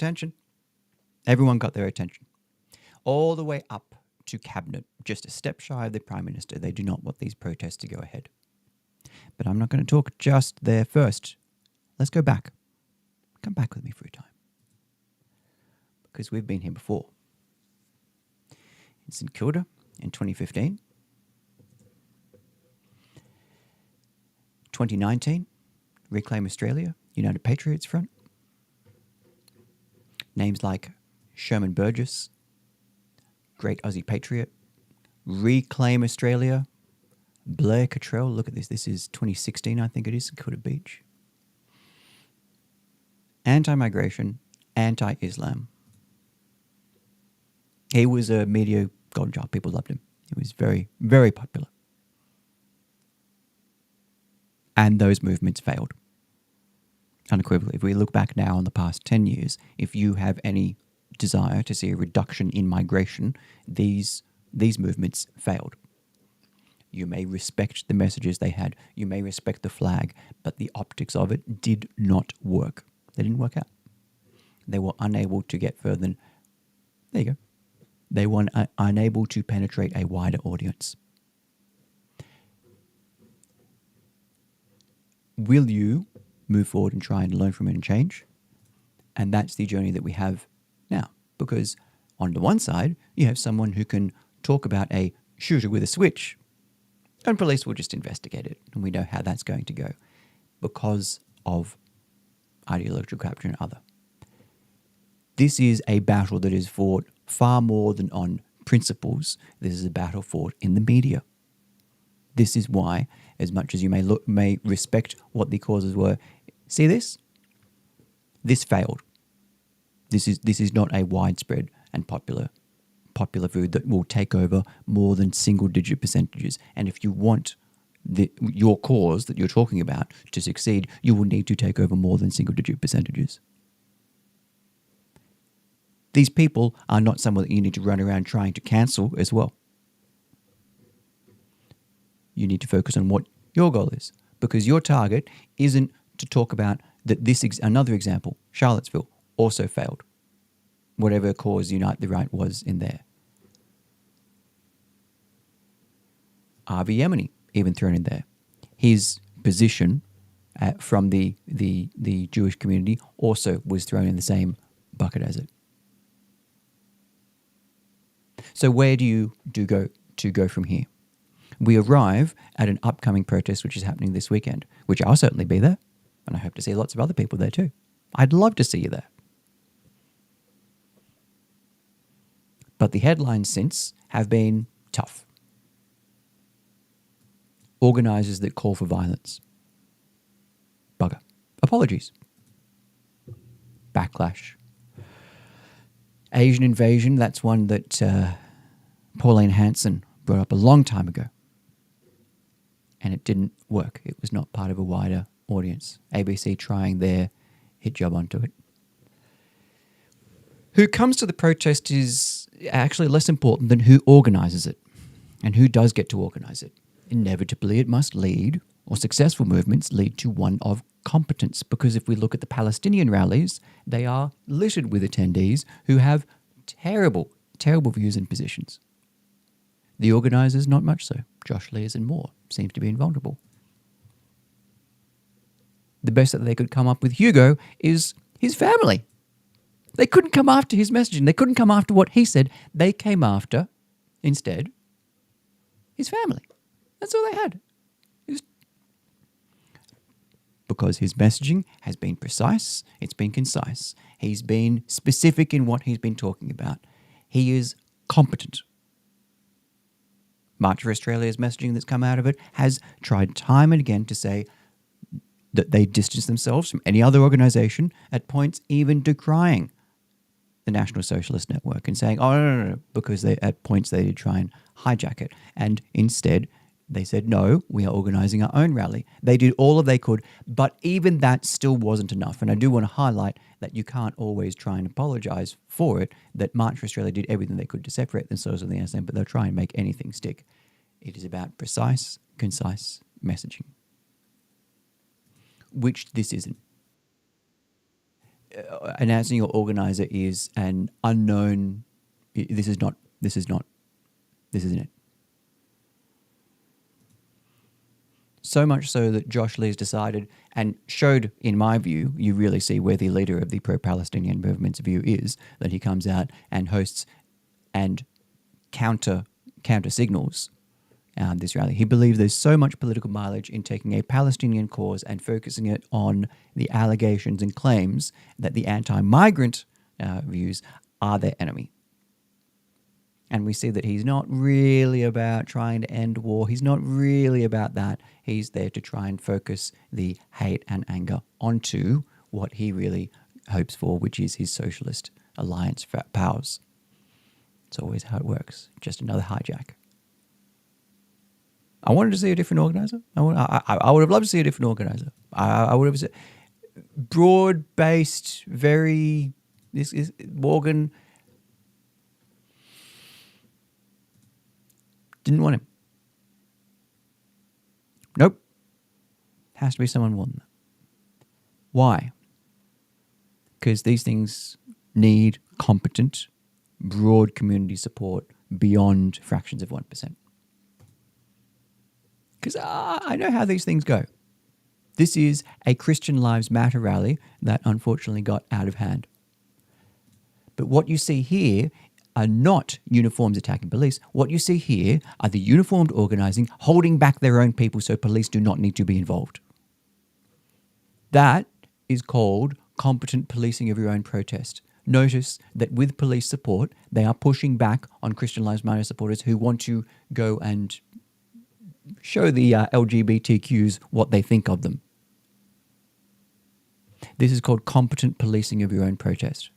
attention. Everyone got their attention. All the way up to cabinet, just a step shy of the Prime Minister. They do not want these protests to go ahead. But I'm not going to talk just there first. Let's go back. Come back with me for a time. Because we've been here before. In St Kilda in 2015. 2019, Reclaim Australia, United Patriots Front. Names like Sherman Burgess, Great Aussie Patriot, Reclaim Australia, Blair Cottrell. Look at this. This is 2016, I think it is, St Kilda Beach. Anti-migration, anti-Islam. He was a media golden child. People loved him. He was very, very popular. And those movements failed. Unequivocally. If we look back now on the past 10 years, if you have any desire to see a reduction in migration, these movements failed. You may respect the messages they had. You may respect the flag, but the optics of it did not work. They didn't work out. They were unable to get further than... There you go. They were unable to penetrate a wider audience. Will you move forward and try and learn from it and change? And that's the journey that we have now. Because on the one side, you have someone who can talk about a shooter with a switch, and police will just investigate it. And we know how that's going to go because of ideological capture and other. This is a battle that is fought far more than on principles. This is a battle fought in the media. This is why, as much as you may respect what the causes were, see this? This failed. This is not a widespread and popular view that will take over more than single-digit percentages. And if you want your cause that you're talking about to succeed, you will need to take over more than single-digit percentages. These people are not someone that you need to run around trying to cancel as well. You need to focus on what your goal is, because your target isn't to talk about that another example, Charlottesville, also failed. Whatever cause Unite the Right was in there. Avi Yemeni, even thrown in there. His position from the Jewish community also was thrown in the same bucket as it. So where do you go from here? We arrive at an upcoming protest which is happening this weekend, which I'll certainly be there, and I hope to see lots of other people there too. I'd love to see you there. But the headlines since have been tough. Organisers that call for violence. Bugger. Apologies. Backlash. Asian invasion, that's one that Pauline Hanson brought up a long time ago. And it didn't work. It was not part of a wider audience. ABC trying their hit job onto it. Who comes to the protest is actually less important than who organises it and who does get to organise it. Inevitably, it must lead, or successful movements lead to one of competence, because if we look at the Palestinian rallies, they are littered with attendees who have terrible, terrible views and positions. The organisers, not much so. Josh Lears and more seems to be invulnerable. The best that they could come up with Hugo is his family. They couldn't come after his messaging. They couldn't come after what he said. They came after, instead, his family. That's all they had. Because his messaging has been precise, it's been concise. He's been specific in what he's been talking about. He is competent. March for Australia's messaging that's come out of it has tried time and again to say that they distance themselves from any other organisation, at points even decrying the National Socialist Network and saying, oh, no, because at points they did try and hijack it. And instead, they said, no, we are organising our own rally. They did all that they could, but even that still wasn't enough. And I do want to highlight that you can't always try and apologise for it, that March for Australia did everything they could to separate themselves from the NSM, but they'll try and make anything stick. It is about precise, concise messaging, which this isn't. announcing your organizer is an unknown. This isn't it. So much so that Josh Lee's decided and showed, in my view, you really see where the leader of the pro-Palestinian movement's view is, that he comes out and hosts and counter signals this rally. He believes there's so much political mileage in taking a Palestinian cause and focusing it on the allegations and claims that the anti-migrant views are their enemy. And we see that he's not really about trying to end war. He's not really about that. He's there to try and focus the hate and anger onto what he really hopes for, which is his socialist alliance powers. It's always how it works. Just another hijack. I wanted to see a different organizer. I would have loved to see a different organizer. I would have said broad-based, very... This is Morgan... Didn't want him. Nope. Has to be someone more than that. Why? Because these things need competent, broad community support beyond fractions of 1%. Because I know how these things go. This is a Christian Lives Matter rally that unfortunately got out of hand. But what you see here are not uniforms attacking police. What you see here are the uniformed organising holding back their own people so police do not need to be involved. That is called competent policing of your own protest. Notice that with police support, they are pushing back on Christian Lives Matter supporters who want to go and show the LGBTQs what they think of them. This is called competent policing of your own protest.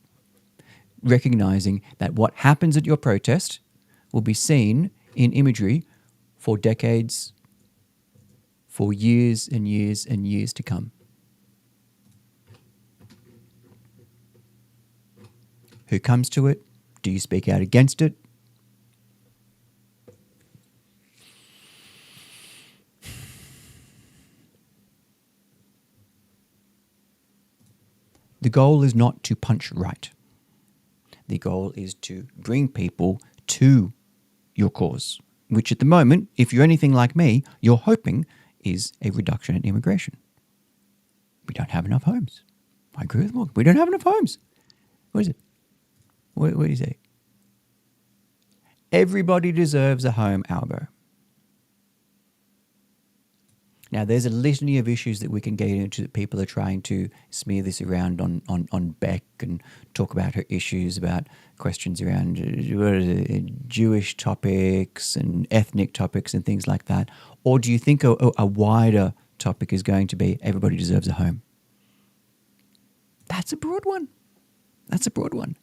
Recognizing that what happens at your protest will be seen in imagery for decades, for years and years and years to come. Who comes to it? Do you speak out against it? The goal is not to punch right. The goal is to bring people to your cause, which at the moment, if you're anything like me, you're hoping is a reduction in immigration. We don't have enough homes. I agree with Morgan. We don't have enough homes. What is it? What do you say? Everybody deserves a home, Albo. Now, there's a litany of issues that we can get into that people are trying to smear this around on Beck and talk about her issues, about questions around Jewish topics and ethnic topics and things like that. Or do you think a wider topic is going to be everybody deserves a home? That's a broad one. That's a broad one.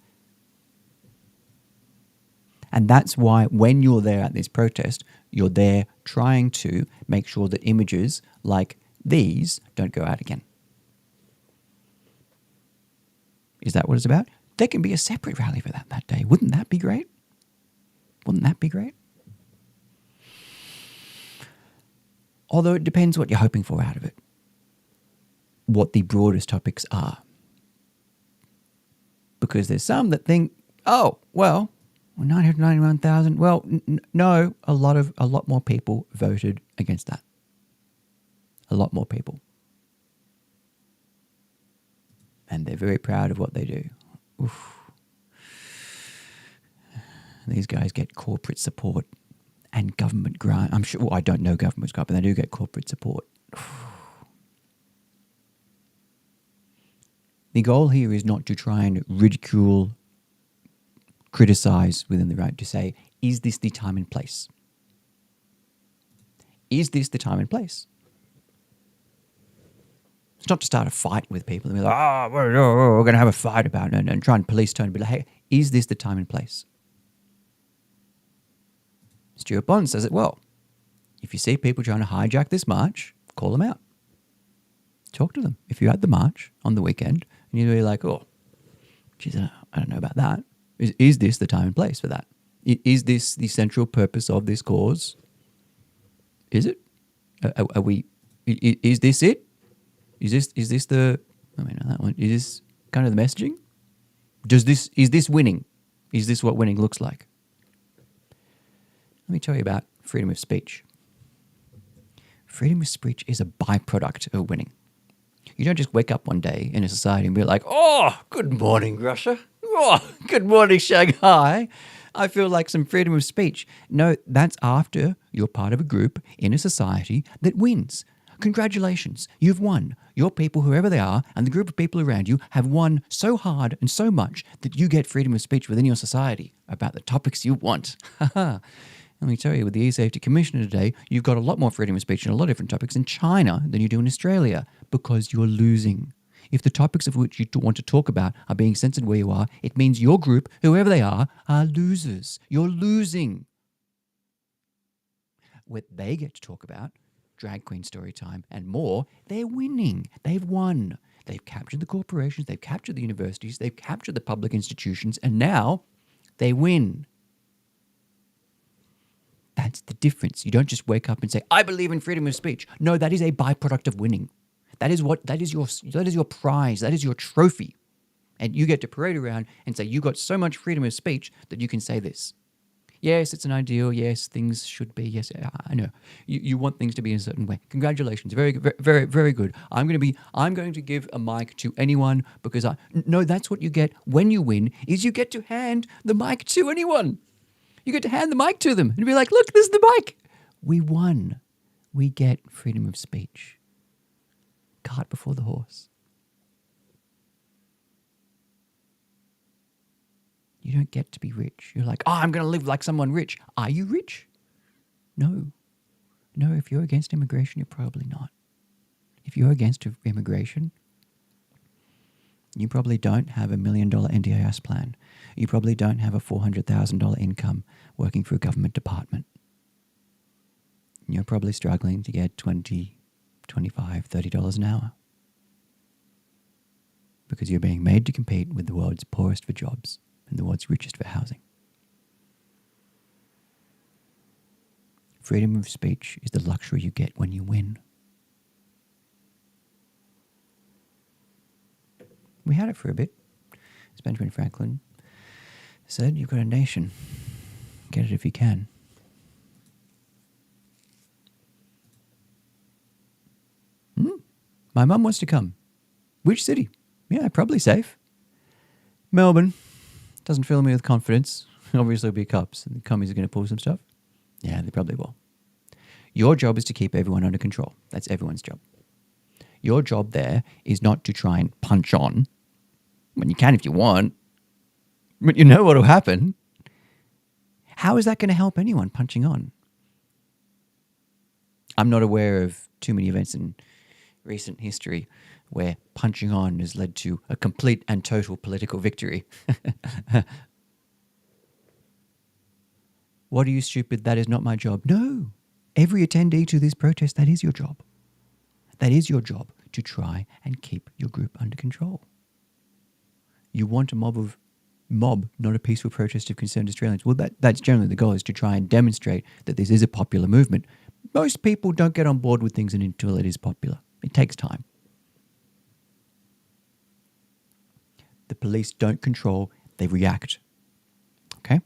And that's why when you're there at this protest, you're there trying to make sure that images like these don't go out again. Is that what it's about? There can be a separate rally for that day. Wouldn't that be great? Wouldn't that be great? Although it depends what you're hoping for out of it. What the broadest topics are. Because there's some that think, oh, well, 991,000. Well, no, a lot more people voted against that. A lot more people. And they're very proud of what they do. Oof. These guys get corporate support and government grant. I'm sure, well, I don't know government grant, but they do get corporate support. The goal here is not to try and ridicule, criticize within the right, to say, is this the time and place? Is this the time and place? It's not to start a fight with people and be like, we're going to have a fight about it and try and police tone and be like, hey, is this the time and place? Stuart Bond says it well. If you see people trying to hijack this march, call them out. Talk to them. If you're at the march on the weekend and you're really like, oh, geez, I don't know about that. Is this the time and place for that? Is this the central purpose of this cause? Is it? Are we? Is this it? Is this the? I mean, that one is this. kind of the messaging? Is this winning? Is this what winning looks like? Let me tell you about freedom of speech. Freedom of speech is a byproduct of winning. You don't just wake up one day in a society and be like, oh, good morning, Russia. Oh, good morning, Shanghai. I feel like some freedom of speech. No, that's after you're part of a group in a society that wins. Congratulations, you've won. Your people, whoever they are, and the group of people around you have won so hard and so much that you get freedom of speech within your society about the topics you want. Let me tell you, with the E-Safety Commissioner today, you've got a lot more freedom of speech on a lot of different topics in China than you do in Australia because you're losing. If the topics of which you want to talk about are being censored where you are, it means your group, whoever they are losers. You're losing. What they get to talk about, drag queen story time and more, they're winning. They've won. They've captured the corporations, they've captured the universities, they've captured the public institutions, and now they win. That's the difference. You don't just wake up and say, I believe in freedom of speech. No, that is a byproduct of winning. That is your prize. That is your trophy. And you get to parade around and say, you got so much freedom of speech that you can say this. Yes, it's an ideal. Yes, things should be. Yes, I know. You want things to be in a certain way. Congratulations. Very, very, very, very good. I'm going to give a mic to anyone because no, that's what you get when you win is you get to hand the mic to anyone. You get to hand the mic to them and be like, look, this is the mic. We won. We get freedom of speech. Cart before the horse. You don't get to be rich. You're like, oh, I'm going to live like someone rich. Are you rich? No. No, if you're against immigration, you're probably not. If you're against immigration, you probably don't have $1 million NDIS plan. You probably don't have a $400,000 income working for a government department. You're probably struggling to get $20, $25, $30 an hour because you're being made to compete with the world's poorest for jobs and the world's richest for housing. Freedom of speech is the luxury you get when you win. We had it for a bit. As Benjamin Franklin said, you've got a nation. Get it if you can. My mum wants to come. Which city? Yeah, probably safe. Melbourne. Doesn't fill me with confidence. Obviously there'll be cops and the commies are going to pull some stuff. Yeah, they probably will. Your job is to keep everyone under control. That's everyone's job. Your job there is not to try and punch on. When you can if you want. But you know what will happen. How is that going to help anyone punching on? I'm not aware of too many events in recent history where punching on has led to a complete and total political victory. What are you, stupid? That is not my job. No. Every attendee to this protest, that is your job. That is your job, to try and keep your group under control. You want a mob, not a peaceful protest of concerned Australians. Well, that's generally the goal, is to try and demonstrate that this is a popular movement. Most people don't get on board with things until it is popular. It takes time. The police don't control, they react. Okay?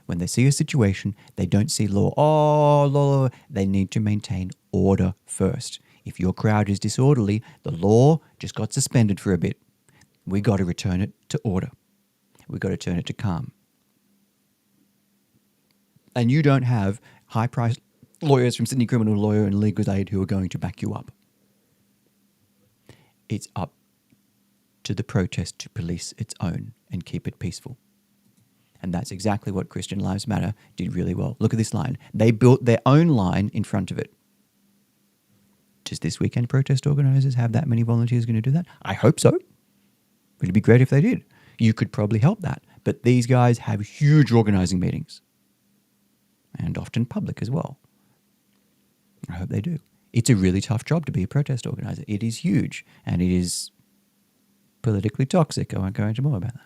When they see a situation, they don't see law. Oh, law. They need to maintain order first. If your crowd is disorderly, the law just got suspended for a bit. We got to return it to order. We got to turn it to calm. And you don't have high-priced lawyers from Sydney Criminal Lawyer and Legal Aid who are going to back you up. It's up to the protest to police its own and keep it peaceful. And that's exactly what Christian Lives Matter did really well. Look at this line. They built their own line in front of it. Does this weekend protest organisers have that many volunteers going to do that? I hope so. It'd be great if they did. You could probably help that. But these guys have huge organising meetings. And often public as well. I hope they do. It's a really tough job to be a protest organiser. It is huge. And it is politically toxic. I won't go into more about that.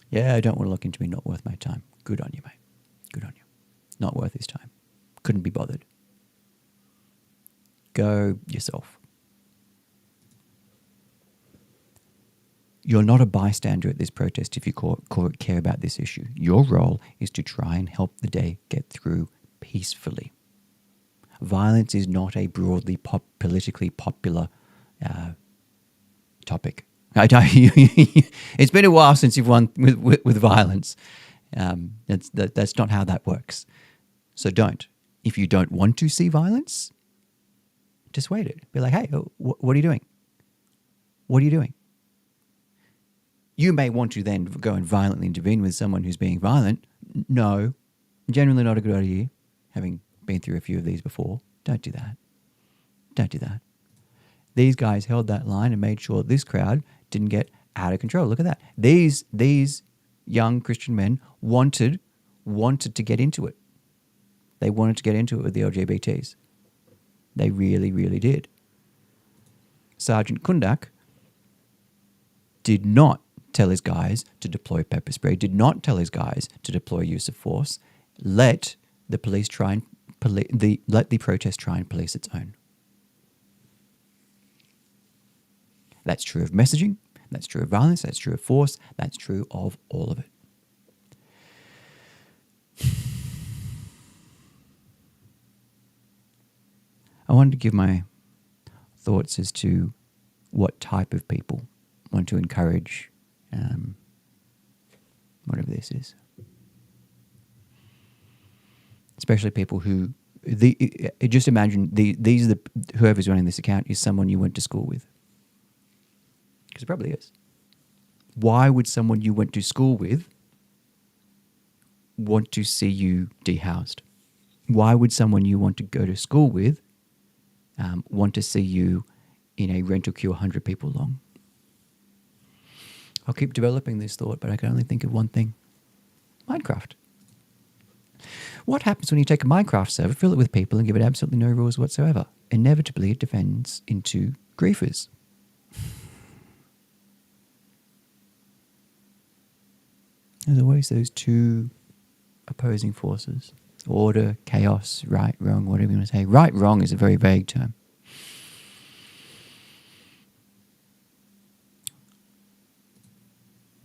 Yeah, I don't want to look into me. Not worth my time. Good on you, mate. Good on you. Not worth his time. Couldn't be bothered. Go yourself. You're not a bystander at this protest if you care about this issue. Your role is to try and help the day get through peacefully. Violence is not a broadly politically popular topic. It's been a while since you've won with violence. That's not how that works. So don't. If you don't want to see violence, dissuade it. Be like, hey, what are you doing? What are you doing? You may want to then go and violently intervene with someone who's being violent. No, generally not a good idea. Having been through a few of these before, don't do that. Don't do that. These guys held that line and made sure this crowd didn't get out of control. Look at that. These young Christian men wanted to get into it. They wanted to get into it with the LGBTs. They really, really did. Sergeant Kundak did not tell his guys to deploy pepper spray, did not tell his guys to deploy use of force. Let the police try and let the protest try and police its own. That's true of messaging, that's true of violence, that's true of force, that's true of all of it. I wanted to give my thoughts as to what type of people want to encourage whatever this is. Especially people who, just imagine these are whoever's running this account is someone you went to school with. Because it probably is. Why would someone you went to school with want to see you dehoused? Why would someone you want to go to school with want to see you in a rental queue 100 people long? I'll keep developing this thought, but I can only think of one thing. Minecraft. What happens when you take a Minecraft server, fill it with people, and give it absolutely no rules whatsoever? Inevitably, it descends into griefers. There's always those two opposing forces. Order, chaos, right, wrong, whatever you want to say. Right, wrong is a very vague term.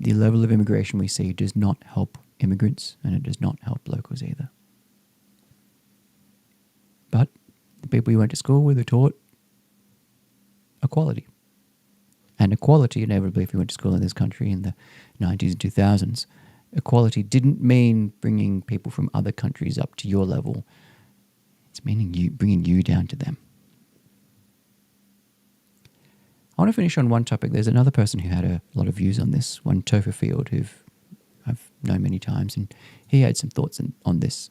The level of immigration we see does not help immigrants, and it does not help locals either. But the people you went to school with are taught equality. And equality, inevitably, if you went to school in this country in the 90s and 2000s, equality didn't mean bringing people from other countries up to your level. It's meaning bringing you down to them. I want to finish on one topic. There's another person who had a lot of views on this, one Topher Field, who I've known many times, and he had some thoughts on this.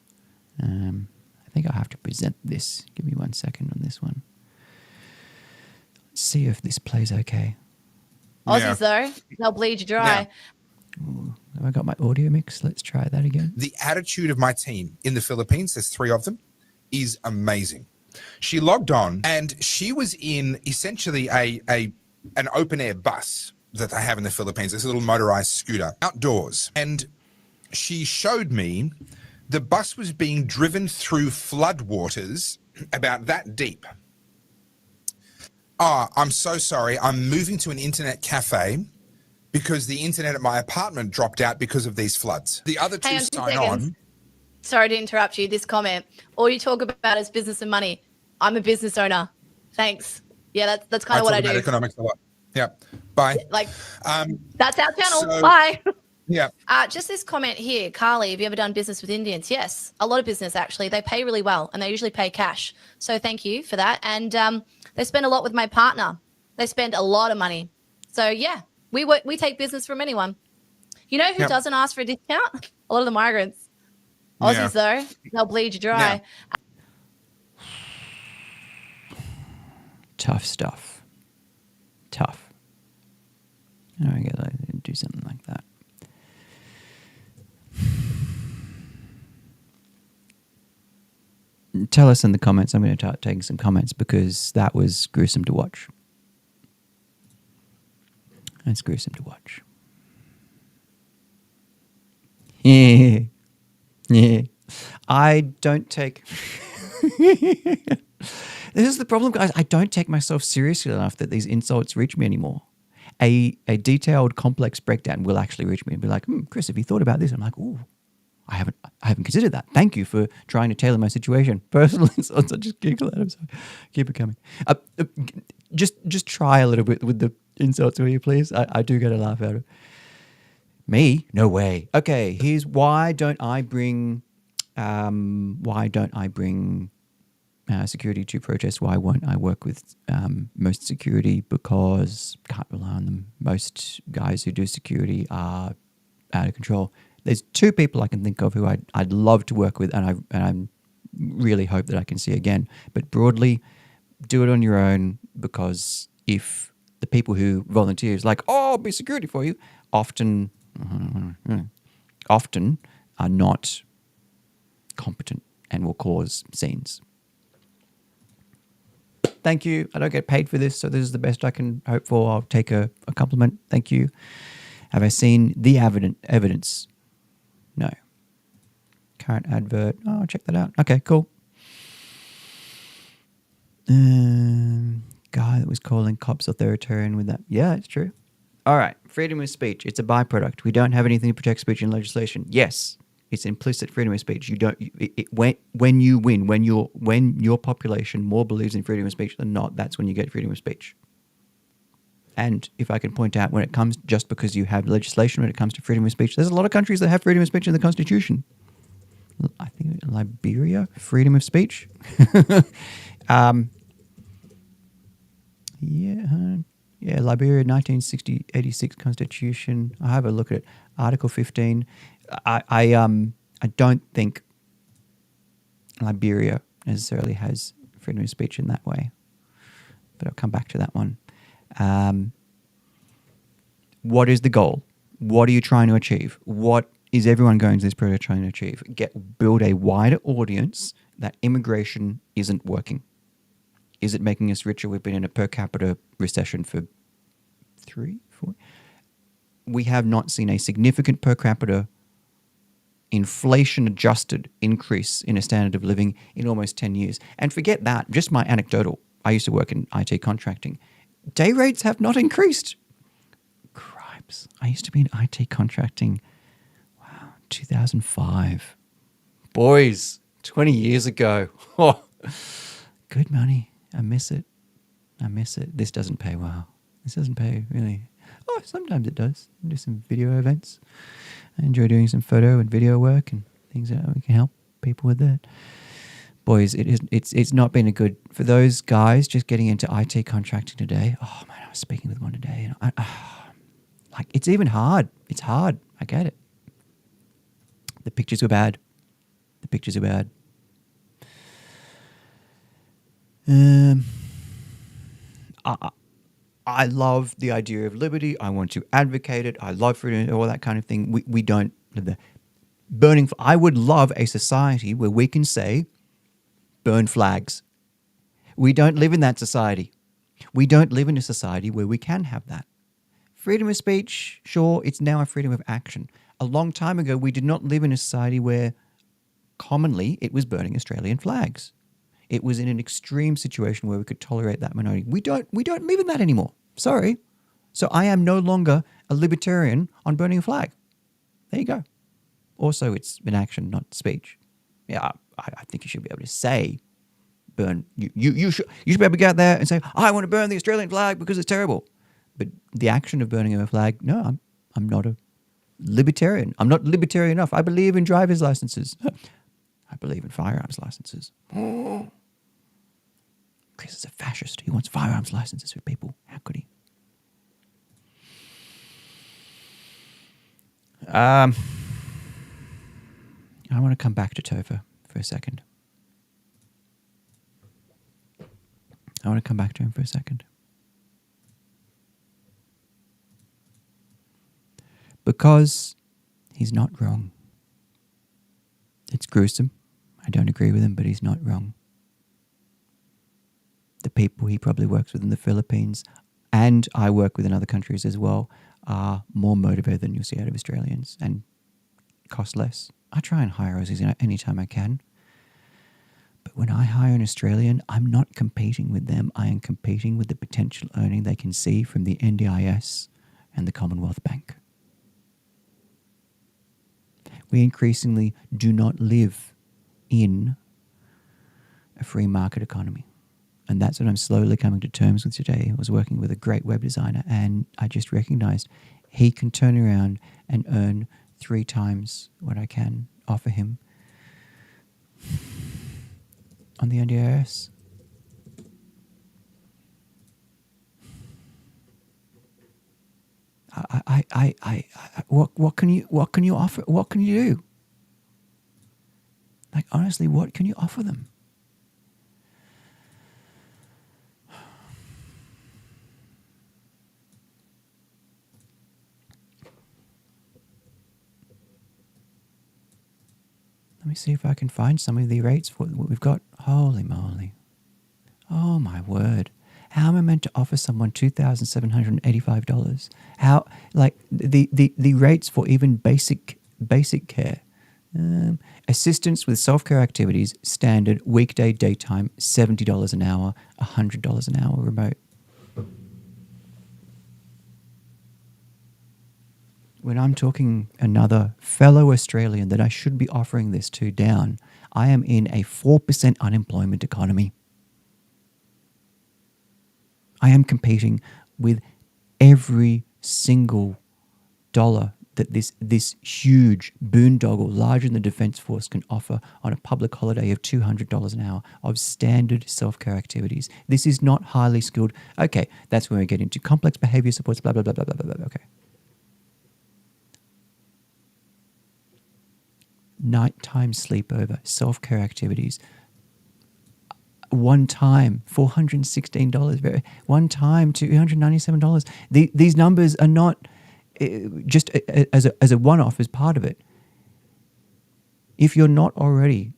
I think I have to present this. Give me 1 second on this one. Let's see if this plays okay. Aussies, though, they'll bleed you dry. Ooh, have I got my audio mix? Let's try that again. The attitude of my team in the Philippines, there's 3 of them, is amazing. She logged on and she was in essentially an open air bus that they have in the Philippines, this little motorized scooter outdoors. And she showed me the bus was being driven through floodwaters about that deep. Oh, I'm so sorry. I'm moving to an internet cafe because the internet at my apartment dropped out because of these floods. The other two sign on. Sorry to interrupt you. This comment, all you talk about is business and money. I'm a business owner. Thanks. Yeah, that's kind of what I do. Economics a lot. Yeah. Bye. Like, that's our channel. So, bye. Yeah. Just this comment here, Carly, have you ever done business with Indians? Yes, a lot of business actually. They pay really well and they usually pay cash. So thank you for that. And they spend a lot with my partner. They spend a lot of money. So yeah, we take business from anyone. You know who doesn't ask for a discount? A lot of the migrants. Aussies though, they'll bleed you dry. Tough stuff. Tough. I gotta do something like that. Tell us in the comments. I'm going to start taking some comments because that was gruesome to watch. It's gruesome to watch. Yeah. Yeah. I don't take... This is the problem, guys. I don't take myself seriously enough that these insults reach me anymore. a detailed, complex breakdown will actually reach me and be like, Chris, have you thought about this? I'm like, ooh, I haven't considered that. Thank you for trying to tailor my situation personally. So I just giggle at him. So keep it coming. Just try a little bit with the insults, will you, please? I do get a laugh out of it. Me? No way. Okay, here's why don't I bring security to protests? Why won't I work with most security? Because can't rely on them. Most guys who do security are out of control. There's two people I can think of who I'd love to work with, and I really hope that I can see again. But broadly, do it on your own, because if the people who volunteer is like, oh, I'll be security for you, often are not competent and will cause scenes. Thank you. I don't get paid for this, so this is the best I can hope for. I'll take a compliment. Thank you. Have I seen the evidence? No. Current advert. Oh, check that out. Okay, cool. Guy that was calling cops authoritarian with that. Yeah, it's true. All right. Freedom of speech. It's a byproduct. We don't have anything to protect speech in legislation. Yes. It's implicit freedom of speech. You don't. When you win, when your population more believes in freedom of speech than not, that's when you get freedom of speech. And if I can point out, when it comes, just because you have legislation when it comes to freedom of speech, there's a lot of countries that have freedom of speech in the Constitution. I think Liberia, freedom of speech. Yeah, Liberia, 86 Constitution. I have a look at it. Article 15. I don't think Liberia necessarily has freedom of speech in that way, but I'll come back to that one. What is the goal? What are you trying to achieve? What is everyone going to this project trying to achieve? Build a wider audience that immigration isn't working. Is it making us richer? We've been in a per capita recession for 3, 4. We have not seen a significant per capita inflation-adjusted increase in a standard of living in almost 10 years. And forget that, just my anecdotal. I used to work in IT contracting. Day rates have not increased. Cripes. I used to be in IT contracting, 2005. Boys, 20 years ago. Oh, good money. I miss it. This doesn't pay well. This doesn't pay really. Oh, sometimes it does. I do some video events. I enjoy doing some photo and video work and things that we can help people with that. Boys, it's not been a good, for those guys just getting into IT contracting today. Oh man, I was speaking with one today, and like, it's even hard. It's hard. I get it. The pictures were bad. I love the idea of liberty. I want to advocate it. I love freedom, all that kind of thing. We don't live there. Burning. I would love a society where we can say, burn flags. We don't live in that society. We don't live in a society where we can have that. Freedom of speech, sure, it's now a freedom of action. A long time ago, we did not live in a society where commonly it was burning Australian flags. It was in an extreme situation where we could tolerate that minority. We don't live in that anymore. Sorry. So I am no longer a libertarian on burning a flag. There you go. Also, it's an action, not speech. Yeah, I think you should be able to say, burn. You should be able to go out there and say, I want to burn the Australian flag because it's terrible. But the action of burning a flag, no, I'm not a libertarian. I'm not libertarian enough. I believe in driver's licenses. I believe in firearms licenses. Chris is a fascist. He wants firearms licenses for people. How could he? I want to come back to Topher for a second. I want to come back to him for a second. Because he's not wrong. It's gruesome. I don't agree with him, but he's not wrong. The people he probably works with in the Philippines, and I work with in other countries as well, are more motivated than you'll see out of Australians and cost less. I try and hire Aussies anytime I can. But when I hire an Australian, I'm not competing with them. I am competing with the potential earning they can see from the NDIS and the Commonwealth Bank. We increasingly do not live in a free market economy. And that's what I'm slowly coming to terms with today. I was working with a great web designer, and I just recognized he can turn around and earn 3 times what I can offer him on the NDIS. What can you offer? What can you do? Like, honestly, what can you offer them? Let me see if I can find some of the rates for what we've got. Holy moly. Oh my word. How am I meant to offer someone $2,785? How, like, the rates for even basic care. Assistance with self-care activities, standard, weekday, daytime, $70 an hour, $100 an hour remote. When I'm talking another fellow Australian that I should be offering this to down, I am in a 4% unemployment economy. I am competing with every single dollar that this huge boondoggle, larger than the Defence Force, can offer on a public holiday of $200 an hour of standard self-care activities. This is not highly skilled. Okay, that's when we get into complex behavior supports, blah, blah, blah, blah, blah, blah, blah. Okay. Nighttime sleepover, self-care activities. One time, $416. One time, $297. These numbers are not just as a one-off, as part of it. If you're not already,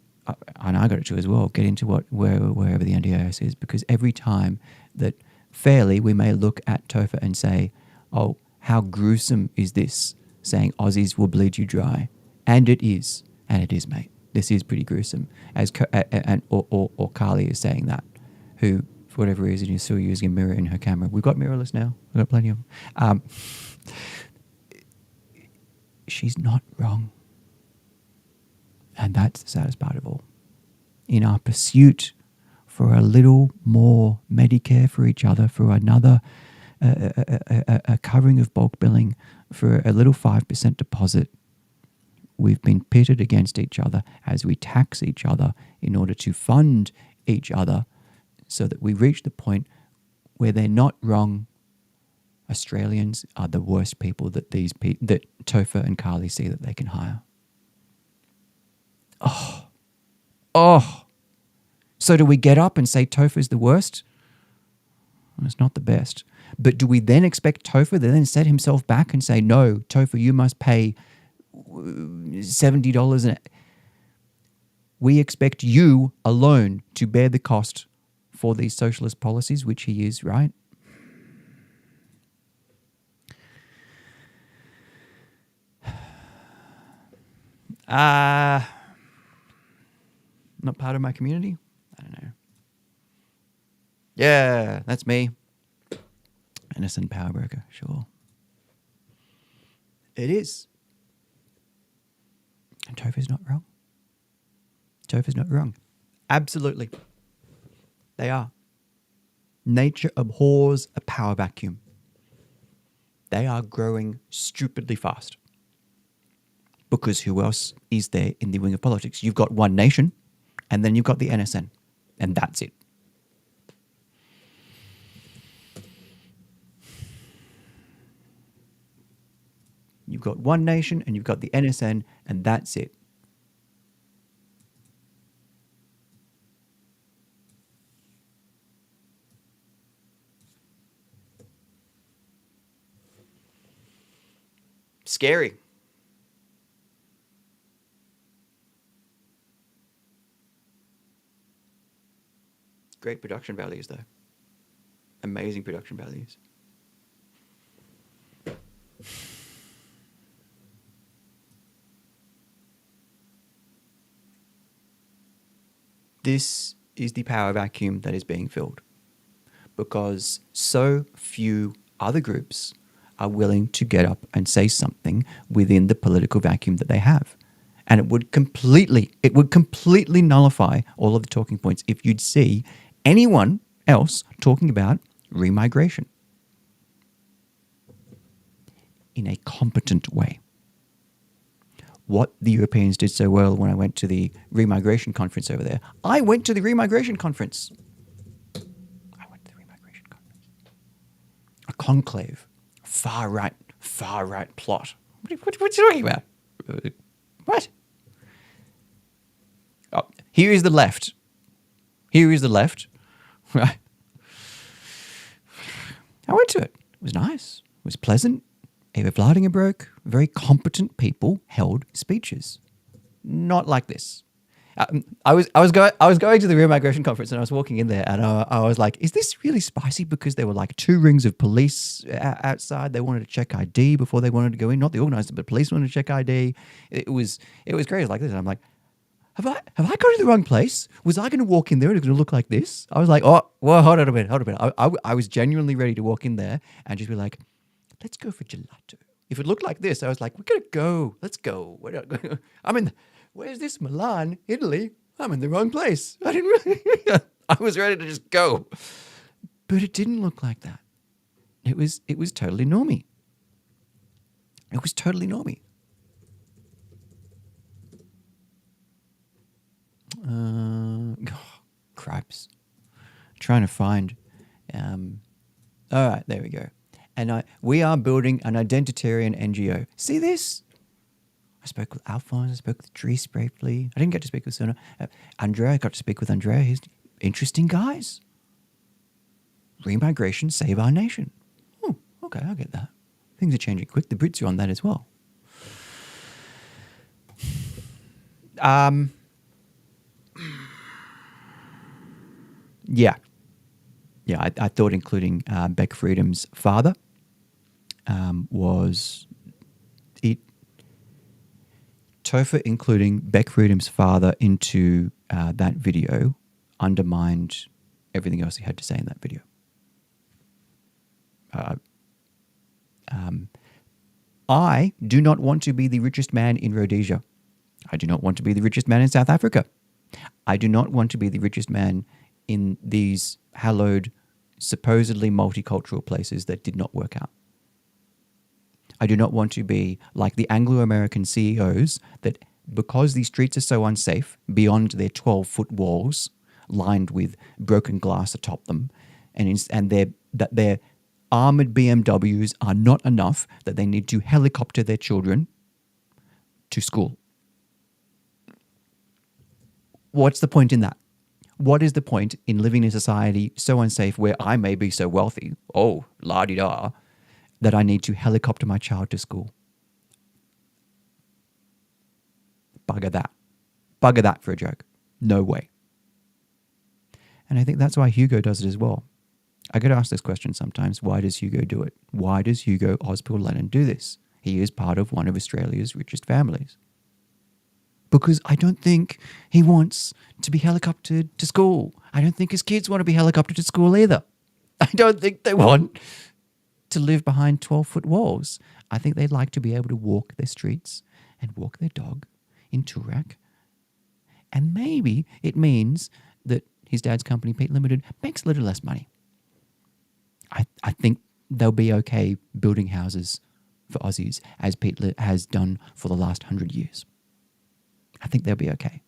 and I got it too as well, get into wherever the NDIS is, because every time that fairly we may look at TOFA and say, oh, how gruesome is this, saying Aussies will bleed you dry. And it is, mate. This is pretty gruesome. Or Carly is saying that, who, for whatever reason, is still using a mirror in her camera. We've got mirrorless now. We've got plenty of them. She's not wrong. And that's the saddest part of all. In our pursuit for a little more Medicare for each other, for another a covering of bulk billing, for a little 5% deposit, we've been pitted against each other as we tax each other in order to fund each other, so that we reach the point where they're not wrong. Australians are the worst people that that TOFA and Carly see that they can hire. Oh. So do we get up and say TOFA is the worst? Well, it's not the best. But do we then expect TOFA to then set himself back and say, no, TOFA, you must pay $70 We expect you alone to bear the cost for these socialist policies, which he is, right? Not part of my community? I don't know. Yeah, that's me. Innocent power broker, sure. It is. And TOFA's not wrong. TOFA's not wrong. Absolutely. They are. Nature abhors a power vacuum. They are growing stupidly fast. Because who else is there in the wing of politics? You've got One Nation, and then you've got the NSN, and that's it. You've got One Nation, and you've got the NSN, and that's it. Scary. Great production values, though. Amazing production values. this is the power vacuum that is being filled because so few other groups are willing to get up and say something within the political vacuum that they have. And it would completely nullify all of the talking points if you'd see anyone else talking about remigration in a competent way. What the Europeans did so well when I went to the remigration conference over there. I went to the remigration conference. A conclave. Far right plot. What are you talking about? What? Oh, here is the left. Right. I went to it. It was nice. It was pleasant. Eva Vladingerbroek, very competent people held speeches. Not like this. I was going to the remigration conference and I was walking in there and I was like, is this really spicy? Because there were like 2 rings of police outside. They wanted to check ID before they wanted to go in. Not the organizer, but police wanted to check ID. It was crazy like this. And I'm like, have I gone to the wrong place? Was I going to walk in there and it was going to look like this? I was like, oh, well, hold on a minute. I was genuinely ready to walk in there and just be like, let's go for gelato. If it looked like this, I was like, we're going to go. Let's go. We're not going. Where's this? Milan, Italy? I'm in the wrong place. I was ready to just go. But it didn't look like that. It was totally normie. It was totally normie. Cripes. Trying to find. All right, there we go. And we are building an identitarian NGO. See this? I spoke with Alphonse. I spoke with Dries briefly. I didn't get to speak with Sona. Andrea, I got to speak with Andrea. He's interesting guys. Remigration, save our nation. Oh, okay, I get that. Things are changing quick. The Brits are on that as well. Yeah, I thought including Beck Freedom's father was it. Topher including Beck Freedom's father into that video undermined everything else he had to say in that video. I do not want to be the richest man in Rhodesia. I do not want to be the richest man in South Africa. I do not want to be the richest man in these hallowed, supposedly multicultural places that did not work out. I do not want to be like the Anglo-American CEOs that, because these streets are so unsafe beyond their 12-foot walls lined with broken glass atop them, and their armored BMWs are not enough, that they need to helicopter their children to school. What's the point in that? What is the point in living in a society so unsafe where I may be so wealthy, oh, la-di-da, that I need to helicopter my child to school? Bugger that. Bugger that for a joke. No way. And I think that's why Hugo does it as well. I get asked this question sometimes. Why does Hugo do it? Why does Hugo Osbourne Lennon do this? He is part of one of Australia's richest families. Because I don't think he wants to be helicoptered to school. I don't think his kids want to be helicoptered to school either. I don't think they want to live behind 12-foot walls. I think they'd like to be able to walk their streets and walk their dog in Toorak. And maybe it means that his dad's company, Pete Limited, makes a little less money. I think they'll be okay building houses for Aussies, as Pete has done for the last 100 years. I think they'll be okay.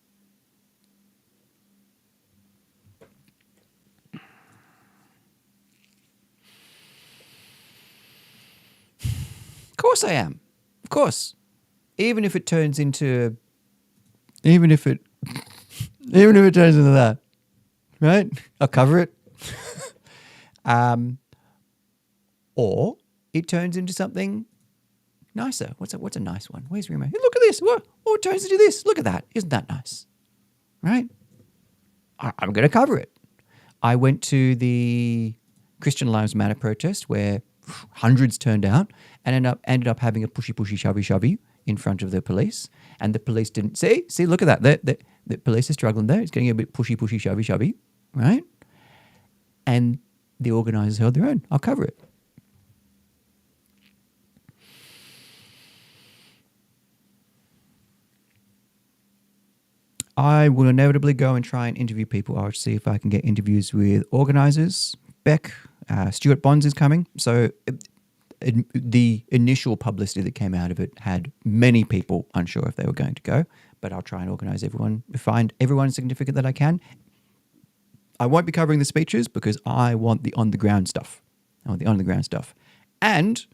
Of course I am. Of course. Even if it turns into that, right? I'll cover it. Or it turns into something nicer. What's a nice one? Where's Remo? Hey, look at this. What? Oh, it turns into this. Look at that. Isn't that nice? Right? I'm going to cover it. I went to the Christian Lives Matter protest where hundreds turned out and ended up having a pushy, shovey in front of the police, and the police didn't see. Look at that. The police are struggling there. It's getting a bit pushy, shovey, right? And the organisers held their own. I'll cover it. I will inevitably go and try and interview people. I'll see if I can get interviews with organisers. Beck, Stuart Bonds is coming. So the initial publicity that came out of it had many people unsure if they were going to go. But I'll try and organise everyone, find everyone significant that I can. I won't be covering the speeches because I want the on-the-ground stuff. And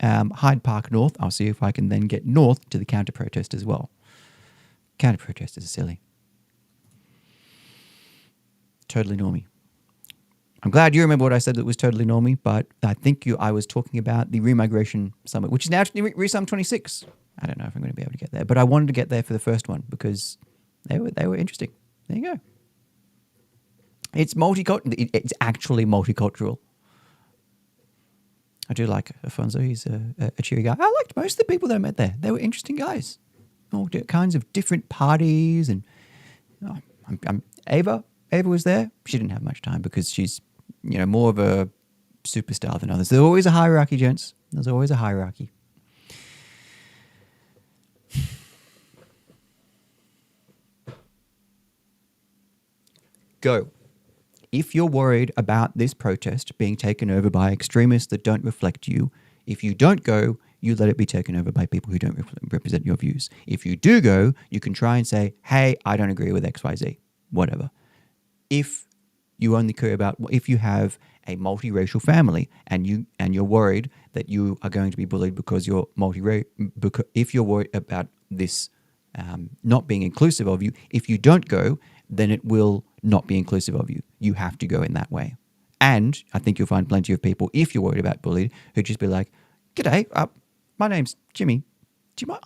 Hyde Park North, I'll see if I can then get north to the counter-protest as well. Counter-protesters are silly. Totally normie. I'm glad you remember what I said that was totally normie, but I think I was talking about the Remigration Summit, which is now Resum 26. I don't know if I'm going to be able to get there, but I wanted to get there for the first one because they were interesting. There you go. It's multicultural. It's actually multicultural. I do like Afonso. He's a cheery guy. I liked most of the people that I met there. They were interesting guys. All kinds of different parties. And Ava was there. She didn't have much time because she's, more of a superstar than others. There's always a hierarchy, gents. There's always a hierarchy. Go. If you're worried about this protest being taken over by extremists that don't reflect you, if you don't go, you let it be taken over by people who don't represent your views. If you do go, you can try and say, hey, I don't agree with XYZ, whatever. If you only care about, if you have a multiracial family and you're worried that you are going to be bullied because you're if you're worried about this not being inclusive of you, if you don't go, then it will not be inclusive of you. You have to go in that way. And I think you'll find plenty of people, if you're worried about bullying, who just be like, g'day, my name's Jimmy. Do you mind?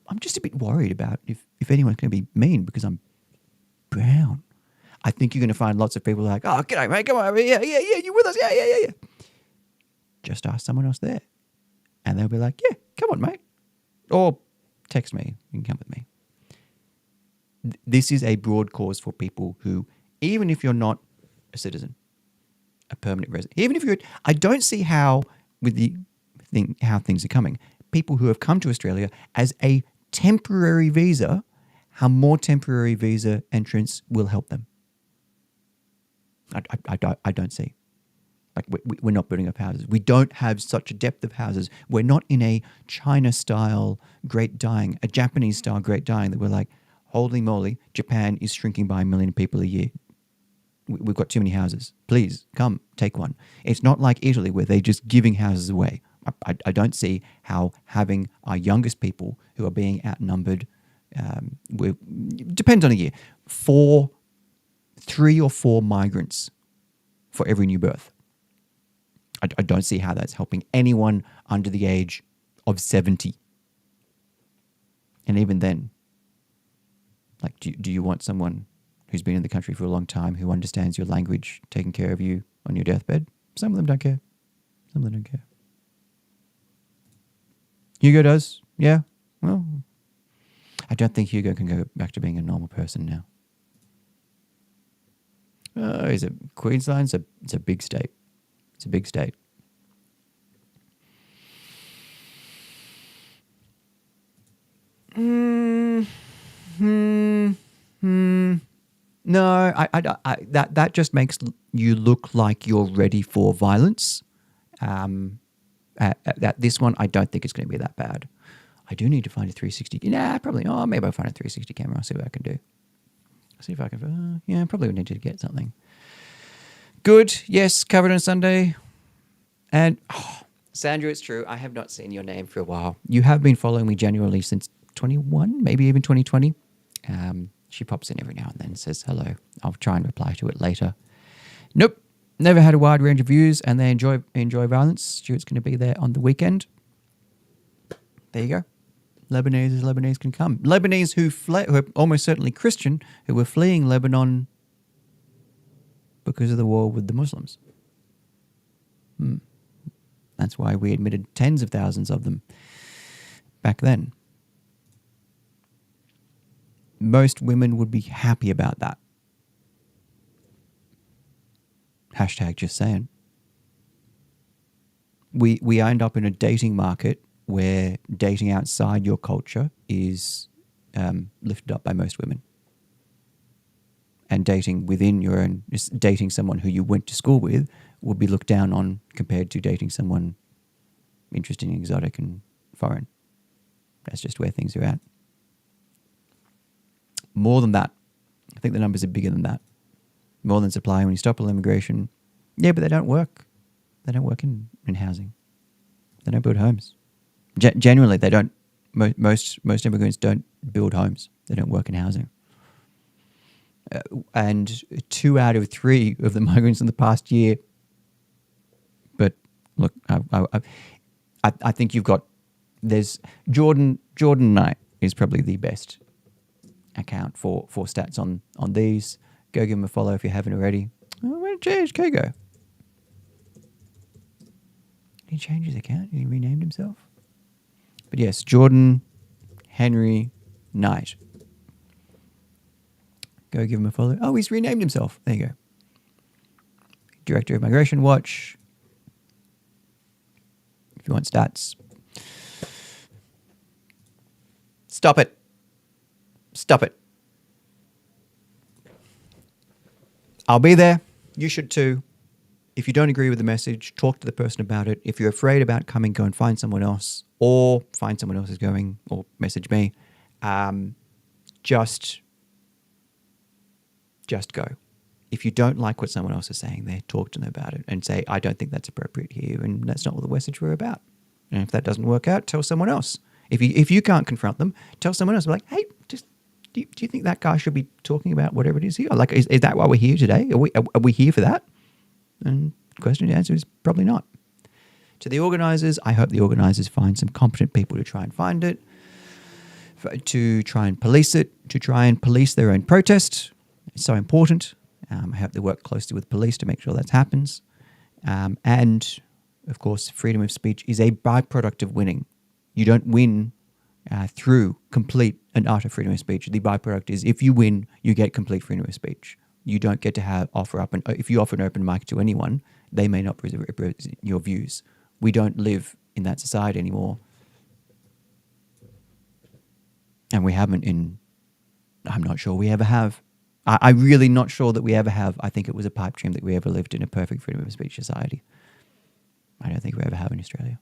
I'm just a bit worried about if anyone's going to be mean because I'm brown. I think you're going to find lots of people like, oh, g'day, mate, come on over here. Yeah, you with us? Yeah. Just ask someone else there. And they'll be like, yeah, come on, mate. Or text me. You can come with me. This is a broad cause for people who, even if you're not a citizen, a permanent resident, even if I don't see how, how things are coming, people who have come to Australia as a temporary visa, how more temporary visa entrants will help them. I don't see. Like, we're not building up houses. We don't have such a depth of houses. We're not in a China-style Great Dying, a Japanese-style Great Dying that we're like, holy moly, Japan is shrinking by 1 million people a year. We've got too many houses. Please, come, take one. It's not like Italy where they're just giving houses away. I don't see how having our youngest people who are being outnumbered, depends on a year, 3 or 4 migrants for every new birth. I don't see how that's helping anyone under the age of 70. And even then, like, do you want someone who's been in the country for a long time, who understands your language, taking care of you on your deathbed? Some of them don't care. Some of them don't care. Hugo does. Yeah. Well, I don't think Hugo can go back to being a normal person now. Is it Queensland? It's a big state. It's a big state. No, that just makes you look like you're ready for violence. At this one, I don't think it's going to be that bad. I do need to find a 360. Nah, probably. Oh, maybe I'll find a 360 camera. I'll see what I can do. See if I can. Yeah, probably would need to get something. Good. Yes, covered on Sunday. And Sandra, it's true. I have not seen your name for a while. You have been following me genuinely since 21, maybe even 2020. She pops in every now and then and says hello. I'll try and reply to it later. Nope. Never had a wide range of views, and they enjoy violence. Stuart's going to be there on the weekend. There you go. Lebanese as Lebanese can come. Lebanese who are almost certainly Christian, who were fleeing Lebanon because of the war with the Muslims. That's why we admitted tens of thousands of them back then. most women would be happy about that. Hashtag just saying. We end up in a dating market where dating outside your culture is lifted up by most women. And dating within your own, dating someone who you went to school with would be looked down on compared to dating someone interesting, exotic, and foreign. That's just where things are at. More than that. I think the numbers are bigger than that. More than supply. When you stop all immigration, yeah, but they don't work. They don't work in housing. They don't build homes. Generally, they don't. Most immigrants don't build homes. They don't work in housing. And 2 out of 3 of the migrants in the past year. But look, I think you've got. There's Jordan Knight is probably the best account for stats on these. Go give him a follow if you haven't already. Oh, where did JHK go? Did he change his account? He renamed himself? But yes, Jordan Henry Knight. Go give him a follow. Oh, he's renamed himself. There you go. Director of Migration Watch. If you want stats. Stop it. Stop it. I'll be there. You should too. If you don't agree with the message, talk to the person about it. If you're afraid about coming, go and find someone else, or find someone else who's going, or message me. Just go. If you don't like what someone else is saying there, talk to them about it and say, I don't think that's appropriate here, and that's not what the message we're about. And if that doesn't work out, tell someone else. If you can't confront them, tell someone else. Be like, hey, just do you think that guy should be talking about whatever it is here? Like, is that why we're here today? Are we here for that? And the question and answer is probably not. To the organisers, I hope the organisers find some competent people to try and find it, to try and police it, to try and police their own protest. It's so important. I hope they work closely with police to make sure that happens. And, of course, freedom of speech is a byproduct of winning. You don't win through complete and utter freedom of speech. The byproduct is if you win, you get complete freedom of speech. You don't get to if you offer an open mic to anyone, they may not represent your views. We don't live in that society anymore. And we haven't I'm not sure we ever have. I'm really not sure that we ever have. I think it was a pipe dream that we ever lived in a perfect freedom of speech society. I don't think we ever have in Australia.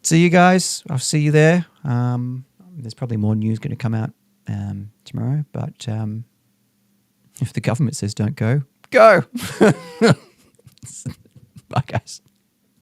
See you guys. I'll see you there. There's probably more news going to come out tomorrow, but if the government says don't go, go. Bye, guys.